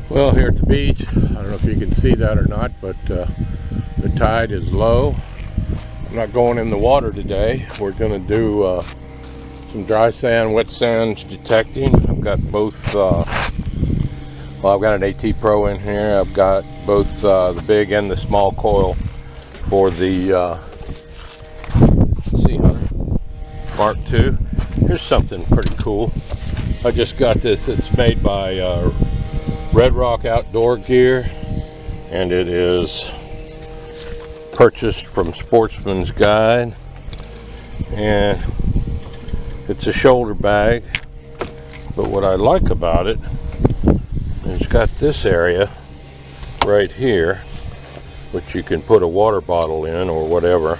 Well, here at the beach, I don't know if you can see that or not, but the tide is low. I'm not going in the water today. We're going to do some dry sand, wet sand detecting. I've got both, well, I've got an AT Pro in here. I've got both the big and the small coil for the Sea Hunter Mark II. Here's something pretty cool. I just got this. It's made by Red Rock Outdoor Gear, and it is purchased from Sportsman's Guide, and it's a shoulder bag. But what I like about it is it's got this area right here which you can put a water bottle in or whatever.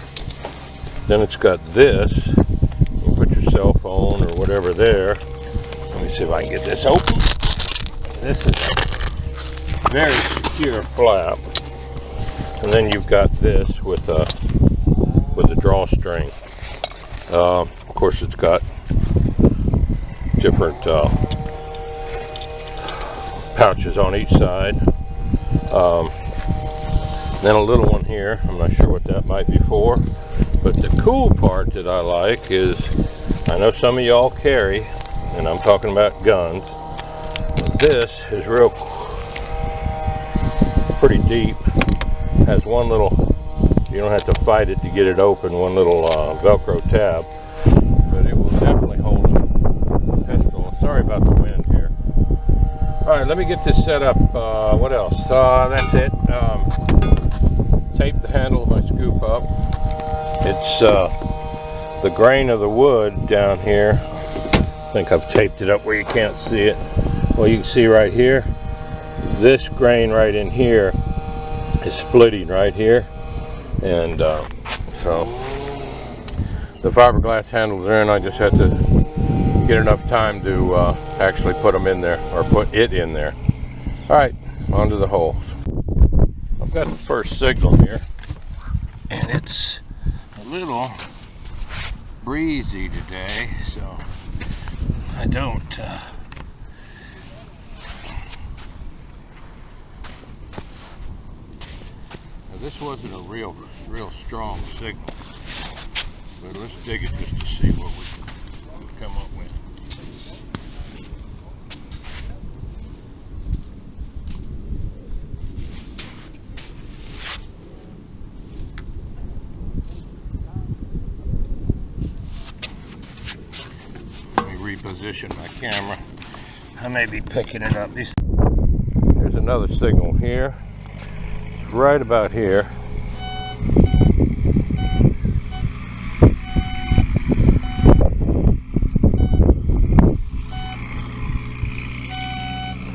Then it's got this, you can put your cell phone or whatever there. Let me see if I can get this open. This is a very secure flap, and then you've got this with a drawstring. Of course, it's got different pouches on each side. Then a little one here. I'm not sure what that might be for, but the cool part that I like is, I know some of y'all carry, and I'm talking about guns. This is pretty deep. Has one little, you don't have to fight it to get it open, one little Velcro tab, but it will definitely hold a pistol. Sorry about the wind here. All right, let me get this set up. What else? That's it. Tape the handle of my scoop up. It's the grain of the wood down here. I think I've taped it up where you can't see it. Well, you can see right here, this grain right in here is splitting right here, and so the fiberglass handles are in. I just had to get enough time to actually put them in there, or put it in there. All right, onto the holes. I've got the first signal here, and it's a little breezy today, so I don't this wasn't a real strong signal, but let's dig it just to see what we can come up with. Let me reposition my camera. I may be picking it up. There's another signal here. Right about here.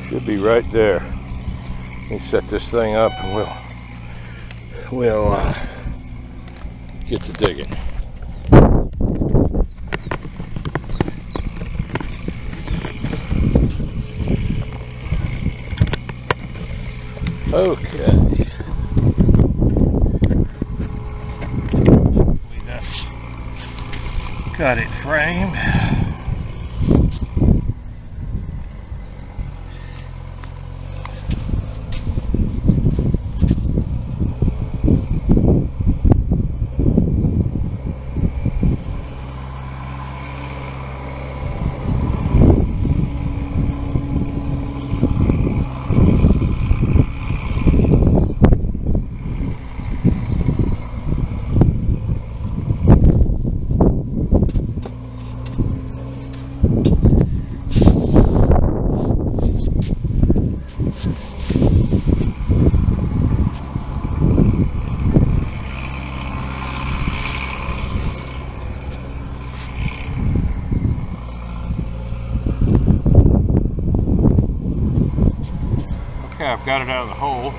Should be right there. Let me set this thing up and we'll get to digging. Okay. Got it framed. Okay, I've got it out of the hole.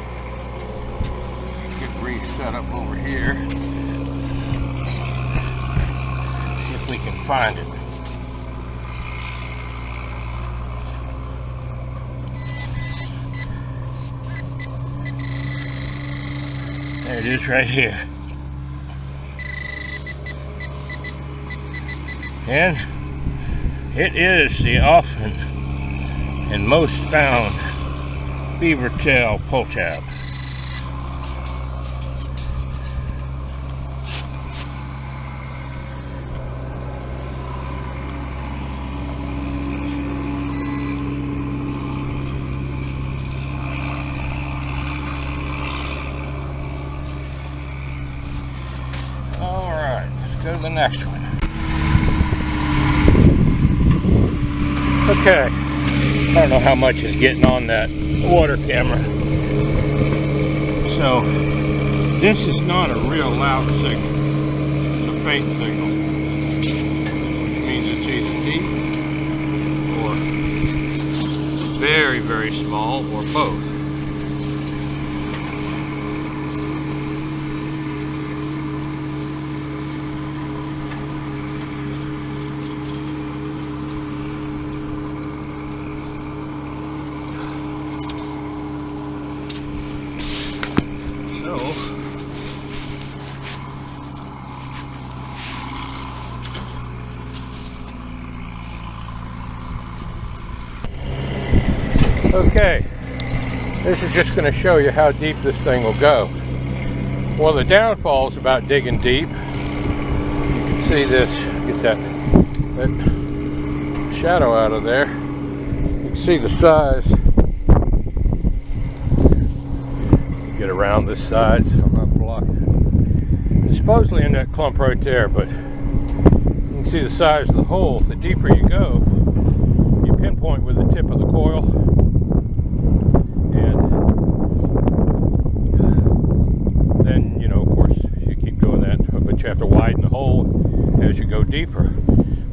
Let's get reset up over here. See if we can find it. There it is right here. And it is the often and most found beaver tail pull tab. Alright, let's go to the next one. Okay, I don't know how much is getting on that water camera. So, this is not a real loud signal. It's a faint signal, which means it's either deep or very, very small, or both. Okay, this is just going to show you how deep this thing will go. Well, the downfall is about digging deep. You can see this, get that shadow out of there. You can see the size. Get around this side so I'm not blocking. It's supposedly in that clump right there, but you can see the size of the hole. The deeper you go, you pinpoint with the tip of the coil. You have to widen the hole as you go deeper.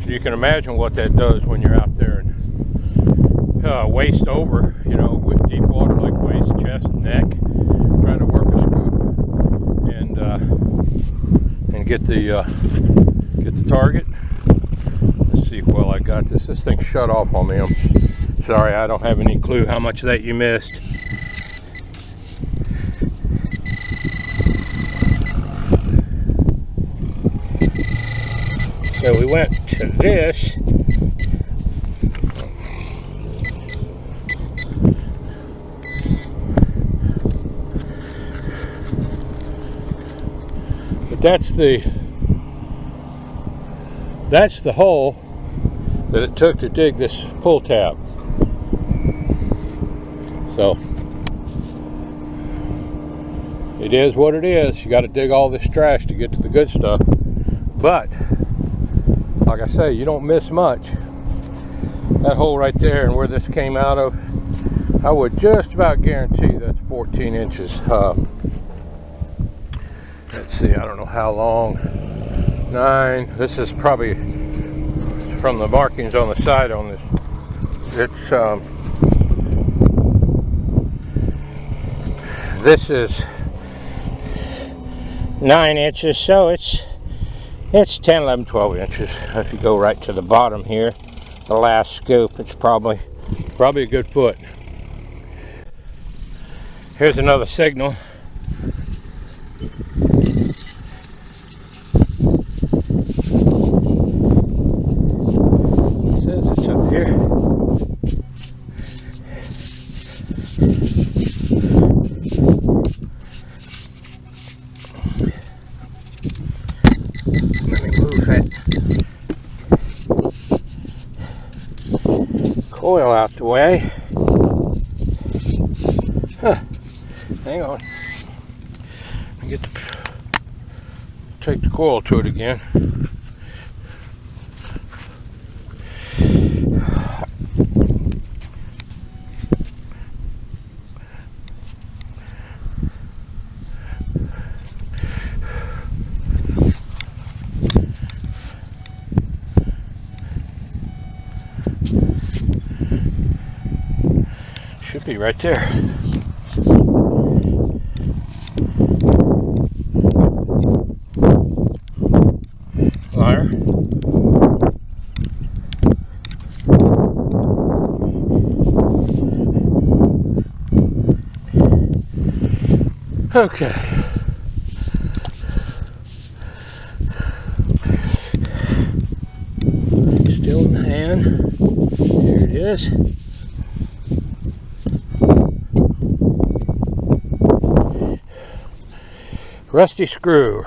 So you can imagine what that does when you're out there and waist over, you know, with deep water like waist, chest, neck, trying to work a scoop and get the target. Let's see if well I got this. This thing shut off on me. I'm sorry, I don't have any clue how much of that you missed. So we went to this. But that's the hole that it took to dig this pull tab. So it is what it is. You got to dig all this trash to get to the good stuff. But like I say, you don't miss much. That hole right there and where this came out of, I would just about guarantee that's 14 inches. Let's see, I don't know how long. 9. This is probably from the markings on the side on this. It's this is 9 inches, so it's 10, 11, 12 inches. If you go right to the bottom here, the last scoop, it's probably a good foot. Here's another signal. It says it's up here. Let me move that coil out the way. Huh. Hang on. Let me take the coil to it again. Should be right there. Liar. Okay. Still in the hand. There it is. Rusty screw.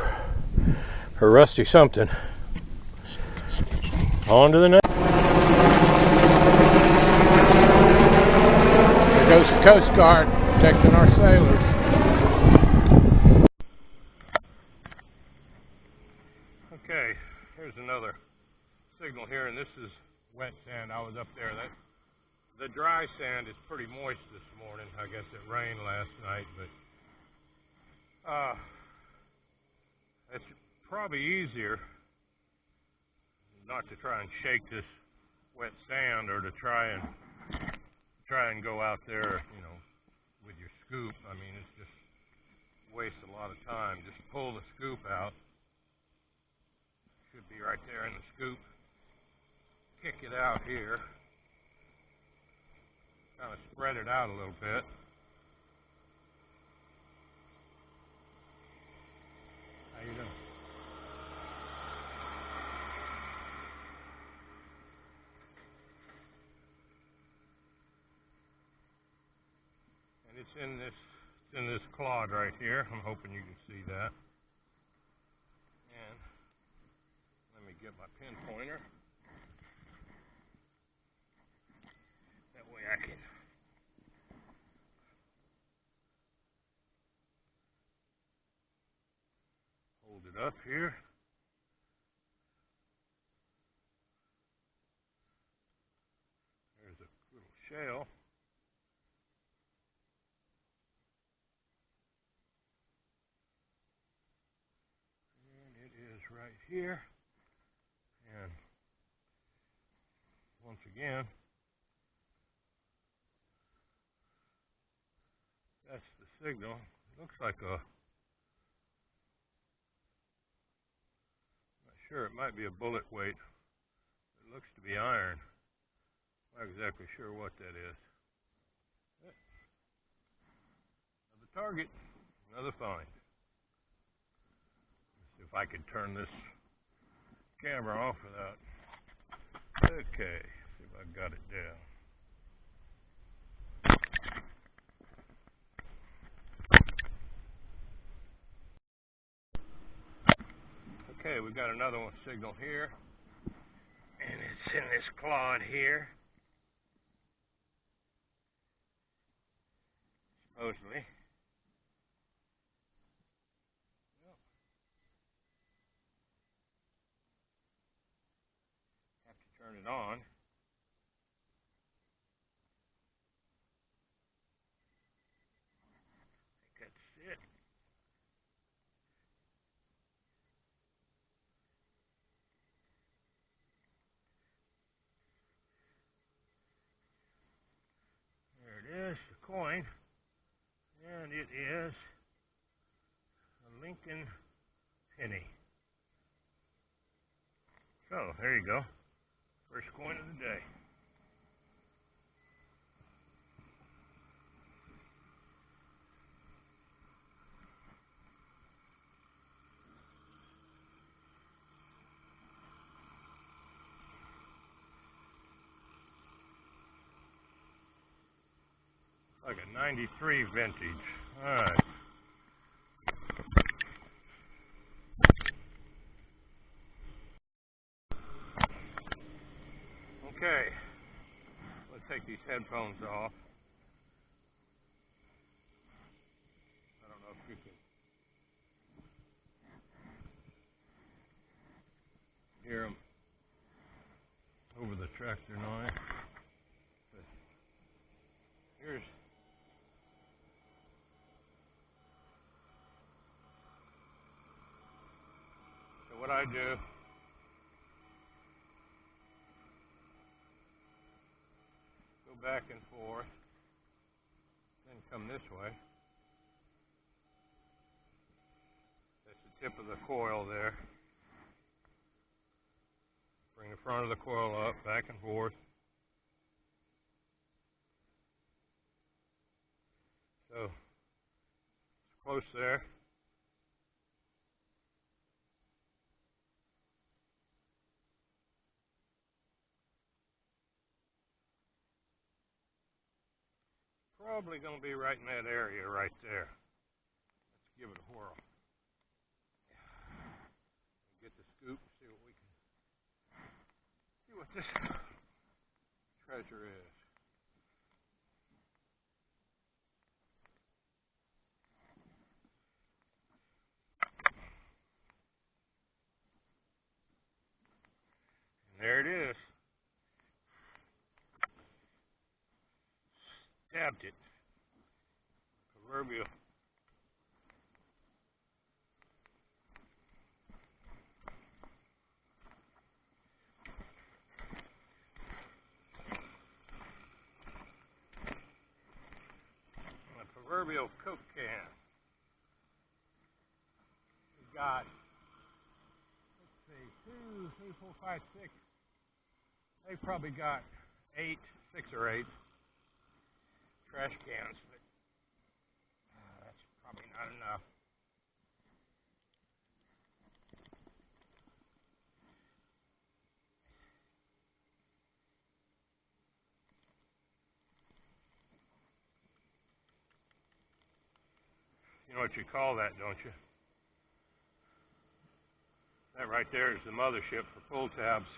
Or rusty something. On to the next. There goes the Coast Guard protecting our sailors. Okay, here's another signal here, and this is wet sand. I was up there. The dry sand is pretty moist this morning. I guess it rained last night, but it's probably easier not to try and shake this wet sand, or to try and go out there, you know, with your scoop. I mean, it's just wastes a lot of time. Just pull the scoop out. Should be right there in the scoop. Kick it out here. Kind of spread it out a little bit. How you doing? And it's in this clod right here. I'm hoping you can see that. And let me get my pinpointer. That way I can hold it up here. There's a little shell. And it is right here. And once again, that's the signal. It looks like not sure, it might be a bullet weight. It looks to be iron. Not exactly sure what that is. Another target, another find. Let's see if I can turn this camera off without. Okay, see if I got it down. Okay, we've got another one signal here, and it's in this clod here, supposedly. Well, have to turn it on. I think that's it. There it is, the coin, and it is a Lincoln penny. So, there you go. First coin of the day. Like a 93 vintage. Alright. Okay. Let's take these headphones off. I don't know if you can hear them over the tractor noise. But here's so what I do. Go back and forth, then come this way. That's the tip of the coil there. Bring the front of the coil up, back and forth. So it's close there. Probably going to be right in that area right there. Let's give it a whirl. what this treasure is. And there it is. Stabbed it. Proverbial. Proverbial Coke can. We've got, let's see, 2, 3, 4, 5, 6. They probably got 6 or 8 trash cans, but that's probably not enough. You know what you call that, don't you? That right there is the mothership for pull tabs.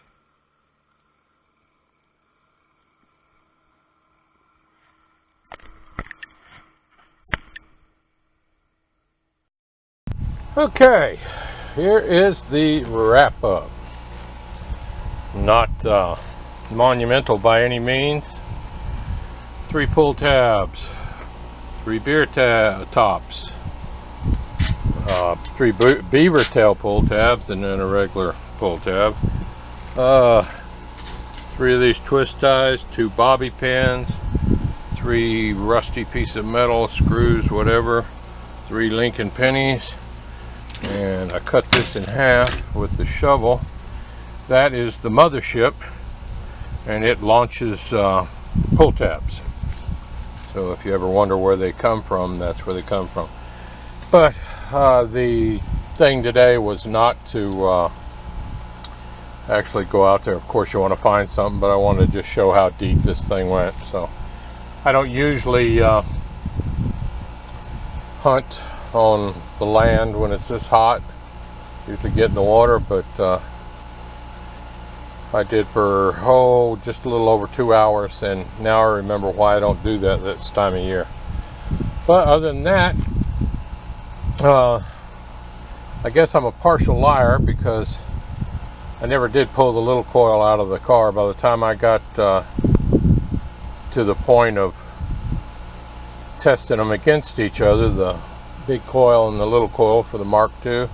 Okay, here is the wrap up. Not monumental by any means. 3 pull tabs, 3 beer tops, 3 beaver tail pull tabs, and then a regular pull tab. 3 of these twist ties, 2 bobby pins, 3 rusty piece of metal, screws, whatever, 3 Lincoln pennies, and I cut this in half with the shovel. That is the mothership, and it launches pull tabs. So if you ever wonder where they come from, that's where they come from. But the thing today was not to actually go out there. Of course you want to find something, but I wanted to just show how deep this thing went. So I don't usually hunt on the land when it's this hot. Usually get in the water, but I did for just a little over 2 hours, and now I remember why I don't do that this time of year. But other than that, I guess I'm a partial liar, because I never did pull the little coil out of the car. By the time I got to the point of testing them against each other, the big coil and the little coil for the Mark II,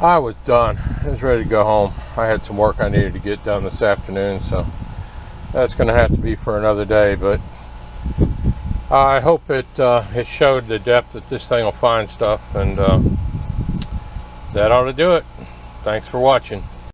I was done. I was ready to go home. I had some work I needed to get done this afternoon, so that's going to have to be for another day. But I hope it showed the depth that this thing will find stuff, and that ought to do it. Thanks for watching.